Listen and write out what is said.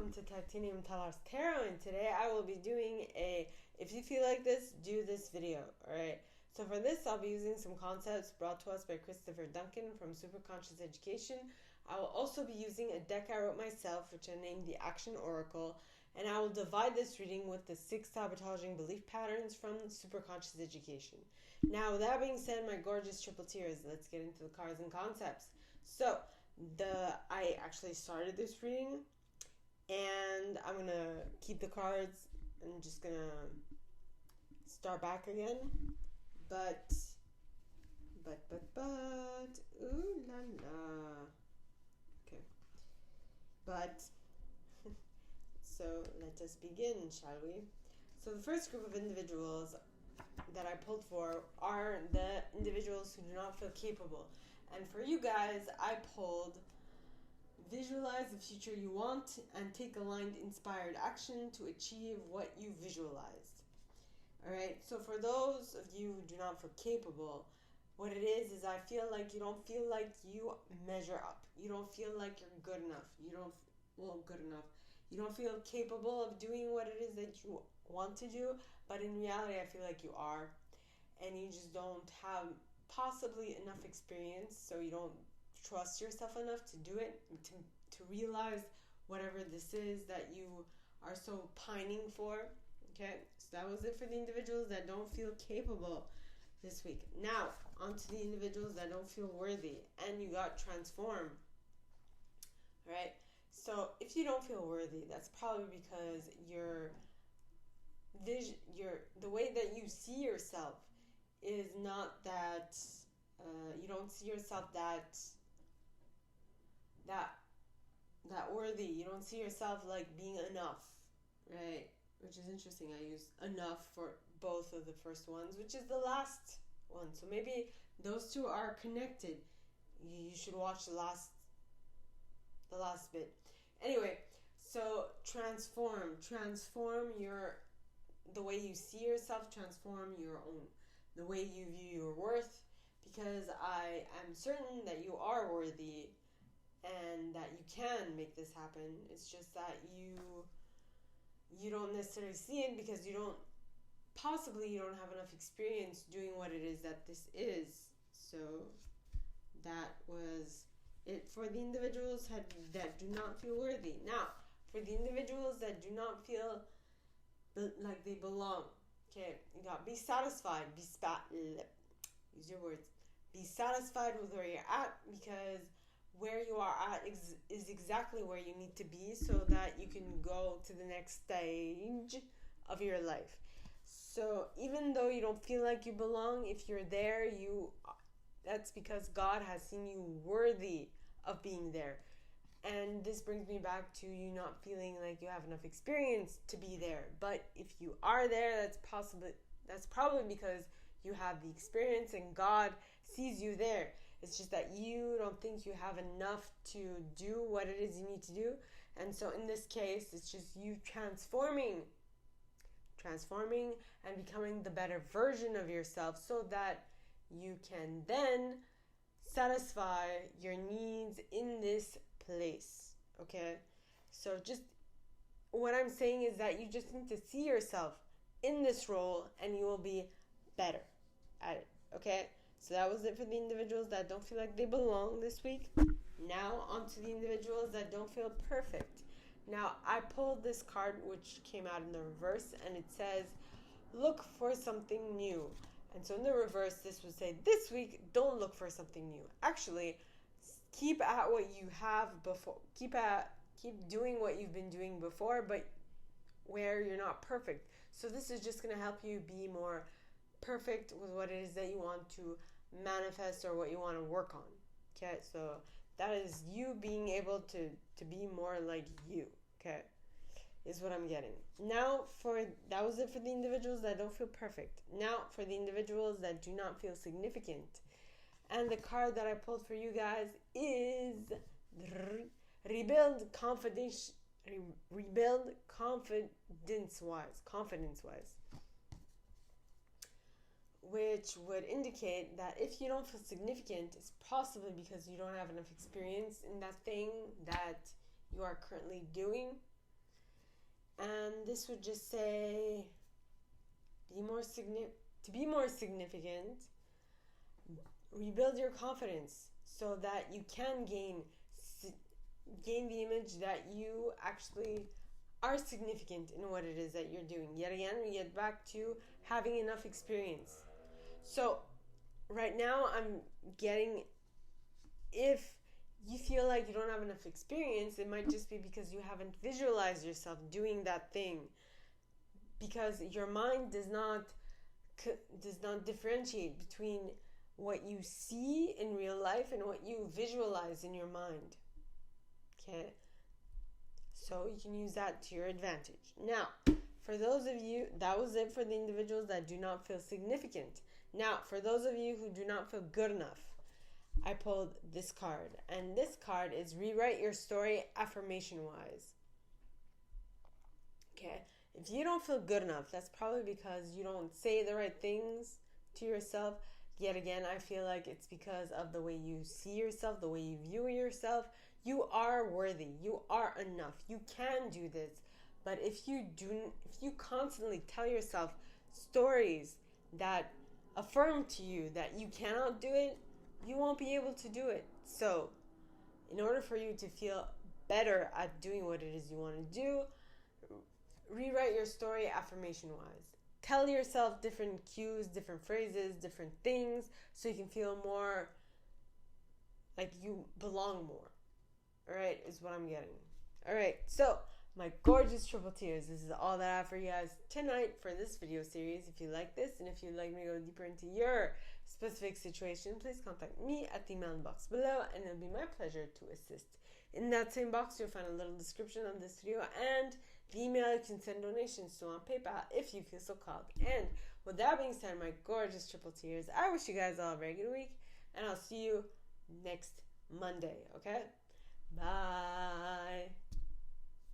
welcome to Titanium and today I will be doing if you feel like this, do this video, alright? So for this, I'll be using some concepts brought to us by Chris Duncan from Superconscious Education. I will also be using a deck I wrote myself, which I named the Action Oracle, and I will divide this reading with the 6 sabotaging belief patterns from Superconscious Education. Now, with that being said, my gorgeous triple tiers, let's get into the cards and concepts. So, I actually started this reading, and I'm going to keep the cards. I'm just going to start back again. But, ooh la la. Okay. But, so let us begin, shall we? So the first group of individuals that I pulled for are the individuals who do not feel capable. And for you guys, I pulled visualize the future you want and take aligned, inspired action to achieve what you visualized. Alright, so for those of you who do not feel capable, what it is I feel like you don't feel like you measure up. You don't feel like you're good enough. You don't feel capable of doing what it is that you want to do, but in reality, I feel like you are. And you just don't have possibly enough experience, so you don't trust yourself enough to do it, to realize whatever this is that you are so pining for. Okay, so that was it for the individuals that don't feel capable this week. Now, on to the individuals that don't feel worthy, and you got transform. Alright, so if you don't feel worthy, that's probably because the way that you see yourself is not that, you don't see yourself that worthy. You don't see yourself like being enough, right? Which is interesting. I use enough for both of the first ones, which is the last one. So maybe those two are connected. You should watch the last bit. Anyway, so transform the way you see yourself, transform the way you view your worth, because I am certain that you are worthy and that you can make this happen. It's just that you don't necessarily see it because you don't have enough experience doing what it is that this is. So that was it for the individuals that do not feel worthy. Now, for the individuals that do not feel like they belong, okay, you got be satisfied, use your words. Be satisfied with where you're at, because where you are at is exactly where you need to be so that you can go to the next stage of your life. So even though you don't feel like you belong, if you're there, that's because God has seen you worthy of being there. And this brings me back to you not feeling like you have enough experience to be there. But if you are there, that's probably because you have the experience and God sees you there. It's just that you don't think you have enough to do what it is you need to do. And so in this case, it's just you transforming and becoming the better version of yourself so that you can then satisfy your needs in this place. Okay? So just what I'm saying is that you just need to see yourself in this role and you will be better at it. Okay? So that was it for the individuals that don't feel like they belong this week. Now on to the individuals that don't feel perfect. Now I pulled this card which came out in the reverse, and it says, look for something new. And so in the reverse, this would say, this week, don't look for something new. Actually, keep at what you have before. Keep doing what you've been doing before, but where you're not perfect. So this is just going to help you be more perfect with what it is that you want to manifest or what you want to work on. Okay, so that is you being able to be more like you. Okay, is what I'm getting. Now that was it for the individuals that don't feel perfect. Now for the individuals that do not feel significant. And the card that I pulled for you guys is Rebuild Confidence Wise. Which would indicate that if you don't feel significant, it's possibly because you don't have enough experience in that thing that you are currently doing. And this would just say, to be more significant, rebuild your confidence so that you can gain the image that you actually are significant in what it is that you're doing. Yet again, we get back to having enough experience. So right now I'm getting, if you feel like you don't have enough experience, it might just be because you haven't visualized yourself doing that thing, because your mind does not differentiate between what you see in real life and what you visualize in your mind. Okay, so you can use that to your advantage. Now, for those of you, that was it for the individuals that do not feel significant. Now, for those of you who do not feel good enough, I pulled this card, and this card is rewrite your story affirmation-wise. Okay, if you don't feel good enough, that's probably because you don't say the right things to yourself. Yet again, I feel like it's because of the way you see yourself, the way you view yourself. You are worthy. You are enough. You can do this. But if you constantly tell yourself stories that affirm to you that you cannot do it, you won't be able to do it. So, in order for you to feel better at doing what it is you want to do, rewrite your story affirmation-wise. Tell yourself different cues, different phrases, different things, so you can feel more like you belong more. Alright, is what I'm getting. Alright, so my gorgeous triple tears, this is all that I have for you guys tonight for this video series. If you like this, and if you'd like me to go deeper into your specific situation, please contact me at the email box below, and it'll be my pleasure to assist. In that same box, you'll find a little description of this video and the email you can send donations to on PayPal if you feel so called. And with that being said, my gorgeous triple tears, I wish you guys all a very good week, and I'll see you next Monday, okay? Bye.